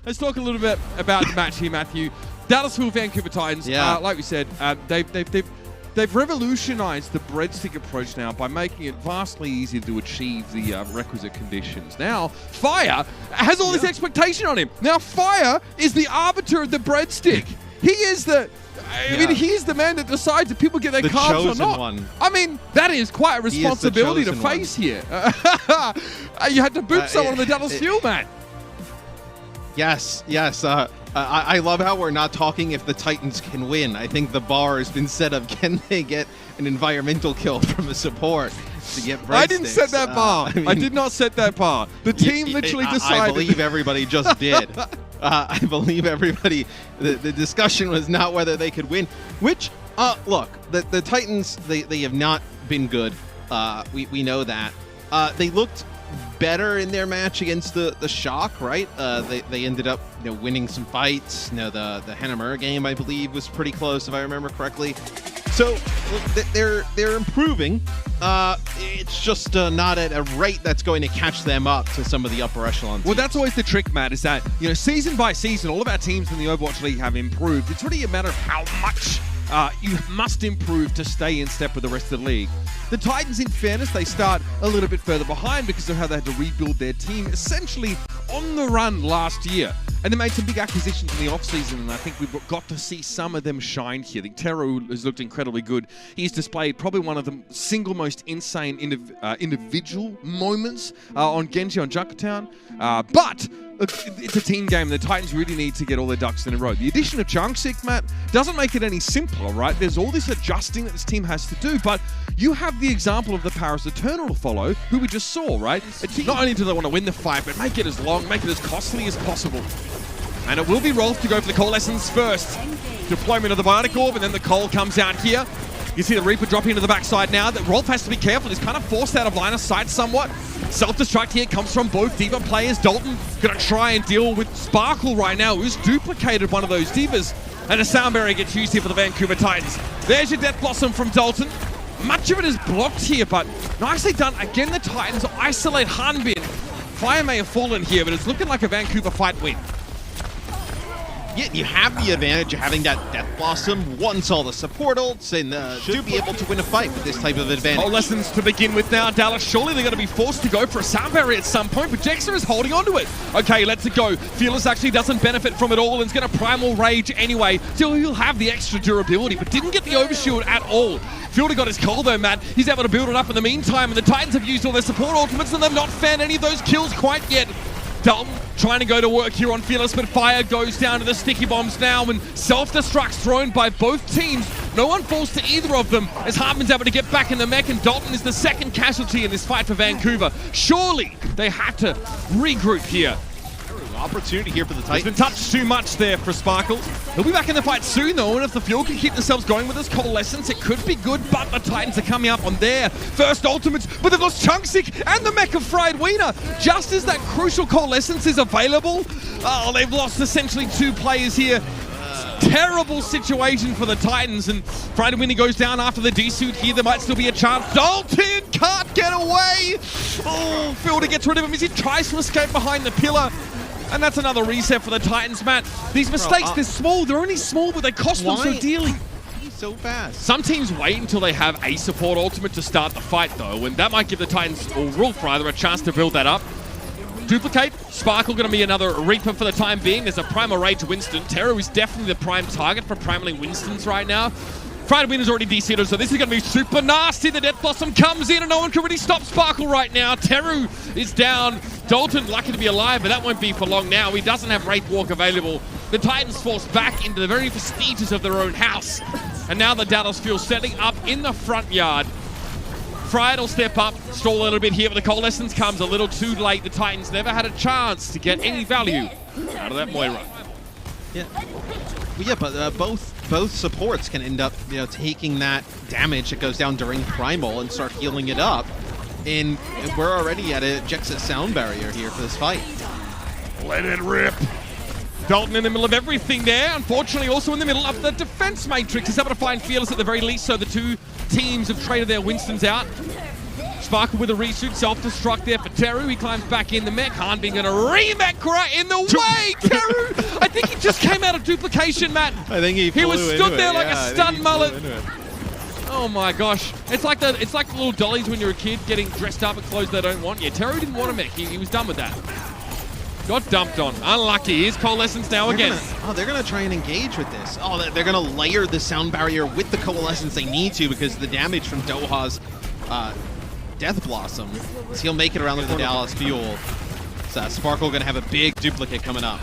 let's talk a little bit about the match here, Matthew. Dallasville, Vancouver Titans. Yeah. Like we said, they've revolutionized the breadstick approach now by making it vastly easier to achieve the requisite conditions. Now, Fire has all this expectation on him. Now, Fire is the arbiter of the breadstick. He is the... I mean, he's the man that decides if people get their carbs or not. One. I mean, that is quite a responsibility to face here. You had to boot someone on the Dallas Fuel, man. Yes. I love how we're not talking if the Titans can win. I think the bar has been set up. Can they get an environmental kill from a support to get breadsticks? I didn't set that bar. I did not set that bar. The team literally decided. I believe everybody just did. I believe everybody. The discussion was not whether they could win. Which, look, the Titans, they have not been good. We know that. They looked better in their match against the Shock, right? They ended up winning some fights. The Hanamura game, I believe, was pretty close if I remember correctly. So they're improving. It's just not at a rate that's going to catch them up to some of the upper echelon teams. Well, that's always the trick, Matt, is that season by season, all of our teams in the Overwatch League have improved. It's really a matter of how much you must improve to stay in step with the rest of the league. The Titans, in fairness, they start a little bit further behind because of how they had to rebuild their team essentially on the run last year. And they made some big acquisitions in the offseason, and I think we've got to see some of them shine here. I think Teru has looked incredibly good. He's displayed probably one of the single most insane individual moments on Genji on Junkertown. But it's a team game. The Titans really need to get all their ducks in a row. The addition of Junksik, Matt, doesn't make it any simpler, right? There's all this adjusting that this team has to do, but you have the example of the Paris Eternal to follow, who we just saw, right? Not only do they want to win the fight, but make it as long, make it as costly as possible. And it will be Rolf to go for the coalescence first. Deployment of the Bionic Orb, and then the coal comes out here. You see the Reaper dropping into the backside now. That Rolf has to be careful. He's kind of forced out of line of sight somewhat. Self-destruct here comes from both D.Va players. Dalton going to try and deal with Sparkle right now, who's duplicated one of those D.Vas. And a sound barrier gets used here for the Vancouver Titans. There's your Death Blossom from Dalton. Much of it is blocked here, but nicely done. Again, the Titans isolate Hanbin. Fire may have fallen here, but it's looking like a Vancouver fight win. Yeah, you have the advantage of having that Death Blossom once all the support ults, and to be able to win a fight with this type of advantage. Lessons to begin with now. Dallas, surely they're going to be forced to go for a sound barrier at some point, but Jexter is holding on to it. Okay, let's it go. Fearless actually doesn't benefit from it all and is going to Primal Rage anyway, so he'll have the extra durability, but didn't get the overshield at all. Fielder got his call though, Matt. He's able to build it up in the meantime, and the Titans have used all their support ultimates, and they've not found any of those kills quite yet. Dalton trying to go to work here on Fearless, but Fire goes down to the sticky bombs now, and self-destruct's thrown by both teams. No one falls to either of them as Hartman's able to get back in the mech, and Dalton is the second casualty in this fight for Vancouver. Surely they have to regroup here. Opportunity here for the Titans. He's been touched too much there for Sparkle. He'll be back in the fight soon though, and if the Fuel can keep themselves going with this coalescence, it could be good, but the Titans are coming up on their first ultimates, but they've lost Chunksik and the mech of Fried Wiener. Just as that crucial coalescence is available, they've lost essentially two players here. Terrible situation for the Titans, and Fried Wiener goes down after the D-suit here. There might still be a chance. Dalton can't get away. Oh, Fielder gets rid of him as he tries to escape behind the pillar. And that's another reset for the Titans, Matt. These mistakes, they're small. They're only small, but they cost them so dearly. He's so fast. Some teams wait until they have a support ultimate to start the fight, though, and that might give the Titans, or Rolf rather, a chance to build that up. Duplicate. Sparkle going to be another Reaper for the time being. There's a Primal Rage Winston. Teru is definitely the prime target for primarily Winstons right now. Fried Wiener's already de-seated, so this is going to be super nasty. The Death Blossom comes in, and no one can really stop Sparkle right now. Teru is down. Dalton lucky to be alive, but that won't be for long now. He doesn't have Wraith Walk available. The Titans forced back into the very prestigious of their own house. And now the Dallas Fuel setting up in the front yard. Fried will step up, stall a little bit here, but the coalescence comes a little too late. The Titans never had a chance to get any value out of that Moira. Yeah. Well, yeah, but both supports can end up, taking that damage that goes down during Primal and start healing it up. And we're already at a Jexit sound barrier here for this fight. Let it rip. Dalton in the middle of everything there. Unfortunately, also in the middle of the defense matrix. He's able to find Fearless at the very least, so the two teams have traded their Winstons out. Sparkle with a reshoot, self-destruct there for Teru. He climbs back in the mech. Hanbin gonna re-mech right in the way. Teru, I think he just came out of duplication, Matt. I think he was stood there like a stunned mullet. Oh my gosh. It's like the little dollies when you're a kid getting dressed up in clothes they don't want. Yeah, Teru didn't want a mech. He was done with that. Got dumped on. Unlucky. Here's Coalescence now again. They're going to try and engage with this. Oh, they're going to layer the sound barrier with the Coalescence they need to because the damage from Doha's Death Blossom is he'll make it around to the Dallas Fuel. So Sparkle going to have a big duplicate coming up.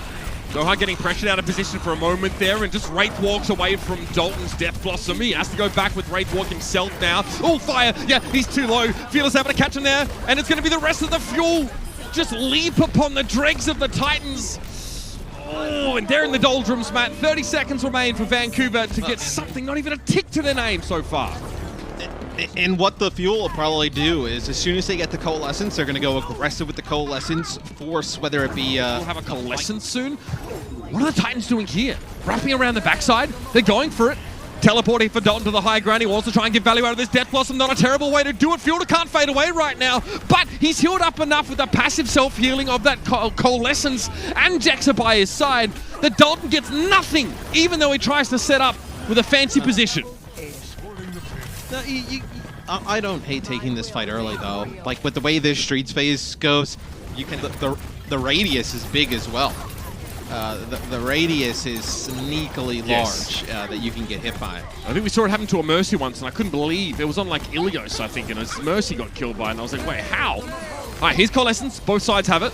Doha getting pressured out of position for a moment there, and just Wraith walks away from Dalton's Death Blossom. He has to go back with Wraith Walk himself now. Oh, fire. Yeah, he's too low. Fearless having to catch him there, and it's going to be the rest of the Fuel. Just leap upon the dregs of the Titans. Oh, and they're in the doldrums, Matt. 30 seconds remain for Vancouver to get something, not even a tick to their name so far. And what the Fuel will probably do is as soon as they get the Coalescence, they're going to go aggressive with the Coalescence, force whether it be... we'll have a Coalescence soon. What are the Titans doing here? Wrapping around the backside? They're going for it. Teleporting for Dalton to the high ground. He wants to try and get value out of this Death Blossom. Not a terrible way to do it. Fielder can't fade away right now, but he's healed up enough with the passive self-healing of that Coalescence and Jaxa by his side that Dalton gets nothing, even though he tries to set up with a fancy position. No, I don't hate taking this fight early, though. Like, with the way this Streets phase goes, you can the radius is big as well. The radius is sneakily large that you can get hit by. I think we saw it happen to a Mercy once, and I couldn't believe it was on like Ilios, I think, and his Mercy got killed by it, and I was like, wait, how? All right, here's Coalescence. Both sides have it.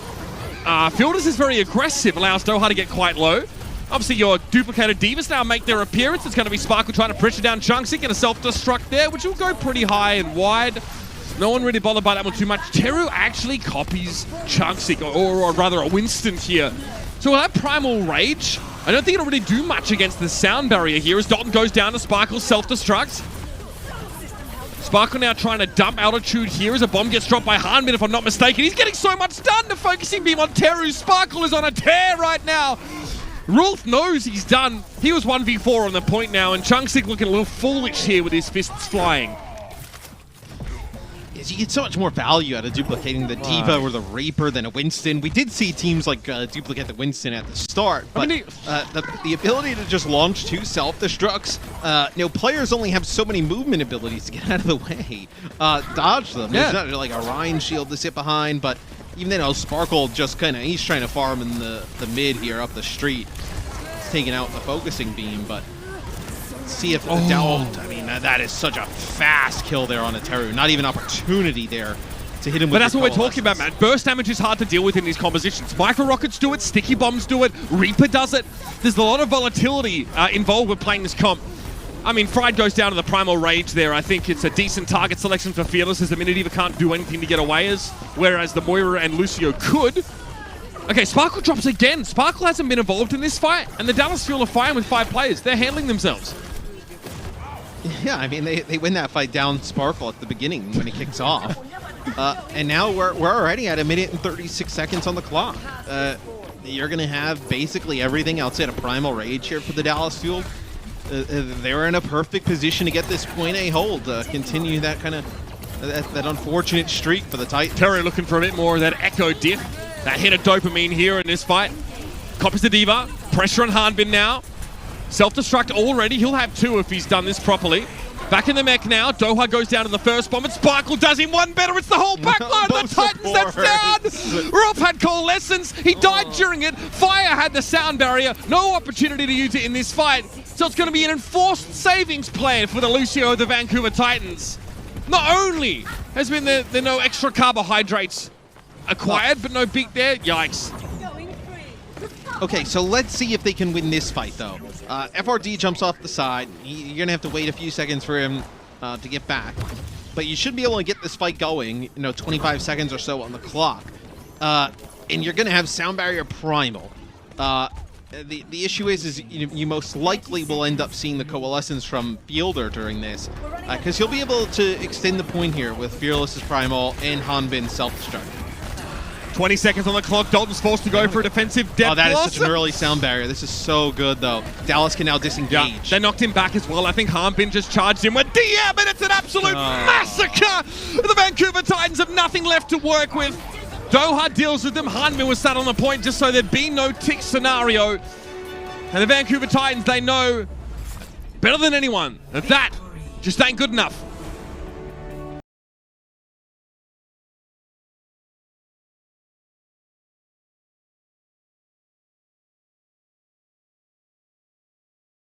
Fielders is very aggressive, allows Doha to get quite low. Obviously, your duplicated Divas now make their appearance. It's going to be Sparkle trying to pressure down Chunksy, get a self-destruct there, which will go pretty high and wide. No one really bothered by that one too much. Teru actually copies Chunksy, or rather a Winston here. So we'll have Primal Rage. I don't think it'll really do much against the sound barrier here as Dalton goes down to Sparkle's self-destruct. Sparkle now trying to dump altitude here as a bomb gets dropped by Hanbin, if I'm not mistaken. He's getting so much done. The focusing beam on Teru. Sparkle is on a tear right now. Rolf knows he's done. He was 1v4 on the point now, and Chunksy looking a little foolish here with his fists flying. You get so much more value out of duplicating the Diva or the Reaper than a Winston. We did see teams like duplicate the Winston at the start, but the ability to just launch two self-destructs, players only have so many movement abilities to get out of the way. Dodge them. There's not like a Rhine shield to sit behind, but even then, Sparkle just he's trying to farm in the mid here up the street. He's taking out the focusing beam, but see if I mean, that is such a fast kill there on a Teru. Not even opportunity there to hit him with. But that's what we're talking about, man. Burst damage is hard to deal with in these compositions. Micro rockets do it, sticky bombs do it, Reaper does it. There's a lot of volatility involved with playing this comp. I mean, Fried goes down to the Primal Rage there. I think it's a decent target selection for Fearless as the Minidiva can't do anything to get away as, whereas the Moira and Lucio could. Okay, Sparkle drops again. Sparkle hasn't been involved in this fight, and the Dallas Fuel are fine with 5 players. They're handling themselves. Yeah, I mean, they win that fight down Sparkle at the beginning when he kicks off. And now we're already at 1 minute and 36 seconds on the clock. You're going to have basically everything outside of Primal Rage here for the Dallas Fuel. They're in a perfect position to get this point A hold, continue that that unfortunate streak for the Titans. Terry looking for a bit more of that Echo diff, that hit of dopamine here in this fight. Copies the Diva, pressure on Hanbin now. Self-destruct already, he'll have 2 if he's done this properly. Back in the mech now, Doha goes down to the first bomb, and Sparkle does him one better. It's the whole backline of the Titans that's down. Rolf had Coalescence, he died during it. Fire had the sound barrier, no opportunity to use it in this fight. So it's going to be an enforced savings plan for the Lucio of the Vancouver Titans. Not only has been the no extra carbohydrates acquired, but no beat there, yikes. Okay, so let's see if they can win this fight, though. FRD jumps off the side. You're going to have to wait a few seconds for him to get back. But you should be able to get this fight going, 25 seconds or so on the clock. And you're going to have Sound Barrier Primal. The issue is you most likely will end up seeing the Coalescence from Fielder during this. Because he'll be able to extend the point here with Fearless's Primal and Hanbin's Self-Destruct. 20 seconds on the clock. Dalton's forced to go for a defensive death. Oh, that is loss. such an early sound barrier. This is so good, though. Dallas can now disengage. Yeah, they knocked him back as well. I think Harmbin just charged him with DM, and it's an absolute massacre. The Vancouver Titans have nothing left to work with. Doha deals with them. Harmbin was sat on the point just so there'd be no tick scenario. And the Vancouver Titans, they know better than anyone that just ain't good enough.